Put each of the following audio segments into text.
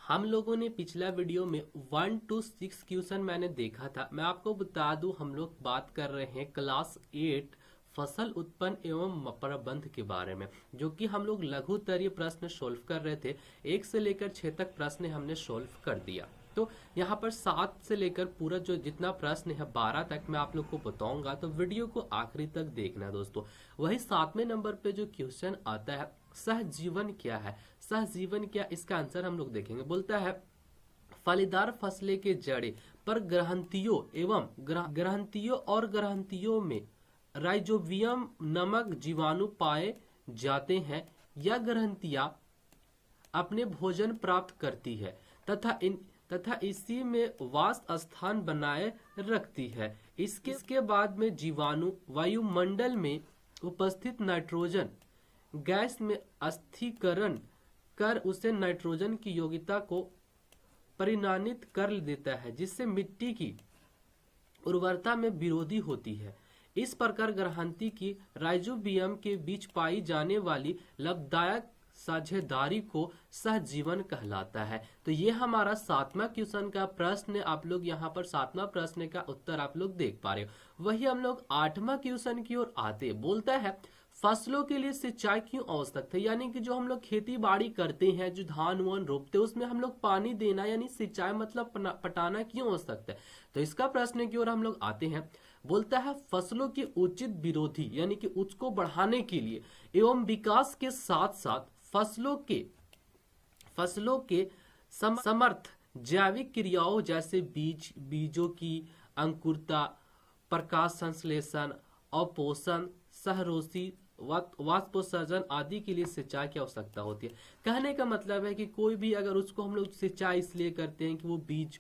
हम लोगों ने पिछला वीडियो में 1 to 6 क्वेश्चन मैंने देखा था। मैं आपको बता दूं, हम लोग बात कर रहे हैं क्लास 8 फसल उत्पन्न एवं प्रबंध के बारे में, जो कि हम लोग लघुत्तरीय प्रश्न सोल्व कर रहे थे। 1 से लेकर 6 तक प्रश्न हमने सोल्व कर दिया। तो यहाँ पर 7 से लेकर पूरा जो जितना प्रश्न है 12 तक मैं आप लोग को बताऊंगा, तो वीडियो को आखिरी तक देखना दोस्तों। वही 7वें नंबर पे जो क्वेश्चन आता है, सहजीवन क्या है। सहजीवन क्या, इसका आंसर हम लोग देखेंगे। बोलता है फलीदार फसलें के जड़े पर ग्रंथियों एवं ग्रंथियों और ग्रंथियों में राइजोबियम नामक जीवाणु पाए जाते हैं। यह ग्रंथियां अपने भोजन प्राप्त करती है तथा इसी में वास स्थान बनाए रखती है। इसके बाद में जीवाणु वायुमंडल में उपस्थित नाइट्रोजन गैस में स्थिरीकरण कर उसे नाइट्रोजन की योग्यता को परिणामित कर देता है, जिससे मिट्टी की उर्वरता में विरोधी होती है। इस प्रकार ग्रंथि की राइजोबियम के बीच पाई जाने वाली लाभदायक साझेदारी को सहजीवन कहलाता है। तो ये हमारा 7वां क्वेश्चन का प्रश्न। आप लोग यहाँ पर 7वां प्रश्न का उत्तर आप लोग देख पा रहे हो। वही हम लोग 8वां क्वेश्चन की ओर आते। बोलता है फसलों के लिए सिंचाई क्यों आवश्यक है। यानी कि जो हम लोग खेती बाड़ी करते हैं, जो धान वान रोपते हैं, उसमें हम लोग पानी देना यानी सिंचाई मतलब पटाना क्यों आवश्यक है। तो इसका प्रश्न की ओर हम लोग आते हैं। बोलता है फसलों के उचित विरोधी यानी कि उसको बढ़ाने के लिए एवं विकास के साथ साथ फसलों के समर्थ जैविक क्रियाओं जैसे बीजों की अंकुरता, प्रकाश संश्लेषण, अपोषण, सहरोसी, वाष्पोत्सर्जन आदि के लिए सिंचाई की आवश्यकता होती है। कहने का मतलब है कि कोई भी अगर उसको हम लोग सिंचाई इसलिए करते हैं कि वो बीज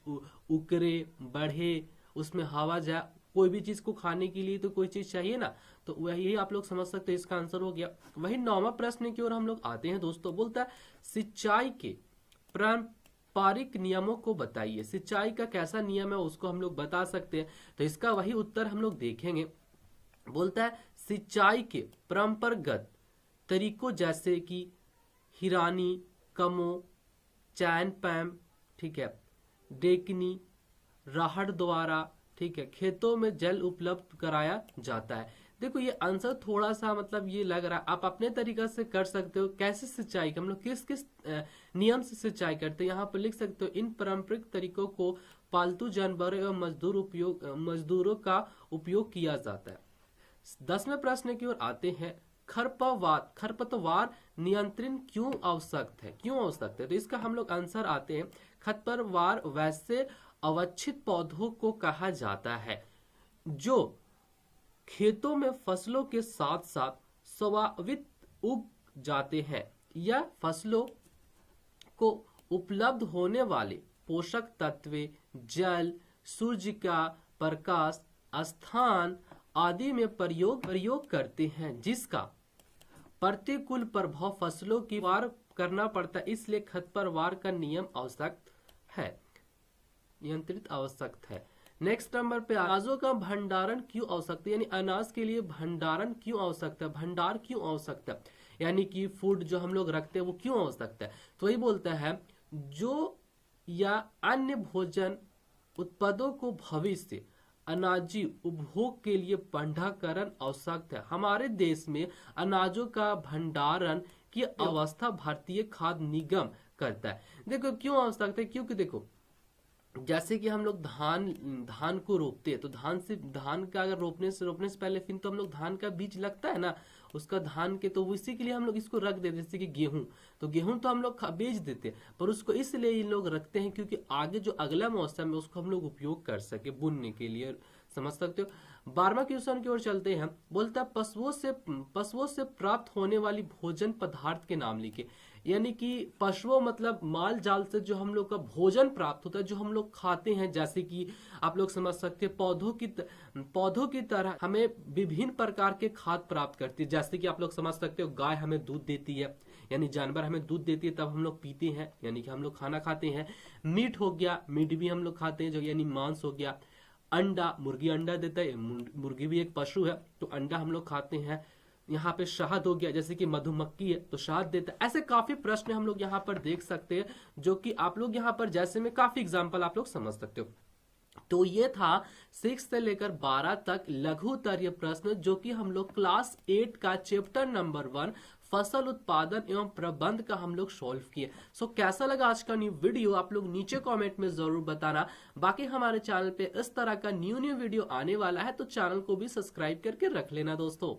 उकरे, बढ़े, उसमें हवा जाए। कोई भी चीज को खाने के लिए तो कोई चीज चाहिए ना, तो वही आप लोग समझ सकते हैं। इसका आंसर हो गया। वही 9वां प्रश्न की ओर हम लोग आते हैं दोस्तों। बोलता है सिंचाई के पारंपरिक नियमों को बताइए। सिंचाई का कैसा नियम है उसको हम लोग बता सकते हैं। तो इसका वही उत्तर हम लोग देखेंगे। बोलता है सिंचाई के परंपरागत तरीकों जैसे कि हिरानी, कमो, चैन पैम, ठीक है, डेकनी, राहड़ द्वारा, ठीक है, खेतों में जल उपलब्ध कराया जाता है। देखो ये आंसर थोड़ा सा मतलब ये लग रहा है, आप अपने तरीका से कर सकते हो। कैसे सिंचाई हम लोग किस किस नियम से सिंचाई करते हैं यहाँ पर लिख सकते हो। इन पारंपरिक तरीकों को पालतू जानवरों एवं मजदूरों का उपयोग किया जाता है। 10वें प्रश्न की ओर आते हैं। खरपतवार नियंत्रण क्यों आवश्यक है। तो इसका हम लोग आंसर आते हैं। खरपतवार वैसे अवांछित पौधों को कहा जाता है जो खेतों में फसलों के साथ साथ स्वाभाविक उग जाते हैं या फसलों को उपलब्ध होने वाले पोषक तत्व, जल, सूर्य का प्रकाश, स्थान आदि में प्रयोग करते हैं, जिसका प्रतिकूल प्रभाव फसलों की वार करना पड़ता है। इसलिए खरपतवार का नियम आवश्यक है, नियंत्रित आवश्यक है। नेक्स्ट नंबर पे अनाजों का भंडारण क्यों आवश्यक है। यानी अनाज के लिए भंडारण क्यों आवश्यक है, भंडार क्यों आवश्यक है, यानी कि फूड जो हम लोग रखते हैं वो क्यों आवश्यक है। तो वही बोलता है जो या अन्य भोजन उत्पादों को भविष्य अनाजी उपभोग के लिए भंडारण आवश्यक है। हमारे देश में अनाजों का भंडारण की व्यवस्था भारतीय खाद्य निगम करता है। देखो क्यों आवश्यक है, क्योंकि देखो जैसे कि हम लोग धान को रोपते हैं, तो धान का अगर रोपने से पहले फिर तो हम लोग धान का बीज लगता है ना उसका, धान के, तो इसी के लिए हम लोग इसको रख देते हैं। जैसे कि गेहूं, तो गेहूं तो हम लोग बेच देते हैं, पर उसको इसलिए इन लोग रखते हैं क्योंकि आगे जो अगला मौसम है उसको हम लोग उपयोग कर सके बुनने के लिए। समझ सकते हो। 12वां क्वेश्चन की ओर चलते हैं। बोलता है पशुओं से प्राप्त होने वाली भोजन पदार्थ के नाम लिखे। यानी कि पशुओं मतलब माल जाल से जो हम लोग का भोजन प्राप्त होता है, जो हम लोग खाते हैं, जैसे कि आप लोग समझ सकते हैं पौधों की तरह हमें विभिन्न प्रकार के खाद्य प्राप्त करती है। जैसे कि आप लोग समझ सकते हो गाय हमें दूध देती है, यानी जानवर हमें दूध देती है, तब हम लोग पीते हैं, यानी कि हम लोग खाना खाते हैं। मीट हो गया, मीट भी हम लोग खाते हैं, जो यानी मांस हो गया। अंडा, मुर्गी अंडा देता है, मुर्गी भी एक पशु है, तो अंडा हम लोग खाते हैं। यहाँ पे शहद हो गया, जैसे कि मधुमक्खी है तो शहद देता है। ऐसे काफी प्रश्न हम लोग यहाँ पर देख सकते हैं, जो कि आप लोग यहाँ पर जैसे में काफी एग्जाम्पल आप लोग समझ सकते हो। तो ये था 6 से लेकर 12 तक लघु उत्तरीय प्रश्न, जो कि हम लोग क्लास 8 का चैप्टर नंबर 1 फसल उत्पादन एवं प्रबंध का हम लोग सॉल्व किए। सो कैसा लगा आज का न्यू वीडियो आप लोग नीचे कमेंट में जरूर बताना। बाकी हमारे चैनल पे इस तरह का न्यू वीडियो आने वाला है, तो चैनल को भी सब्सक्राइब करके रख लेना दोस्तों।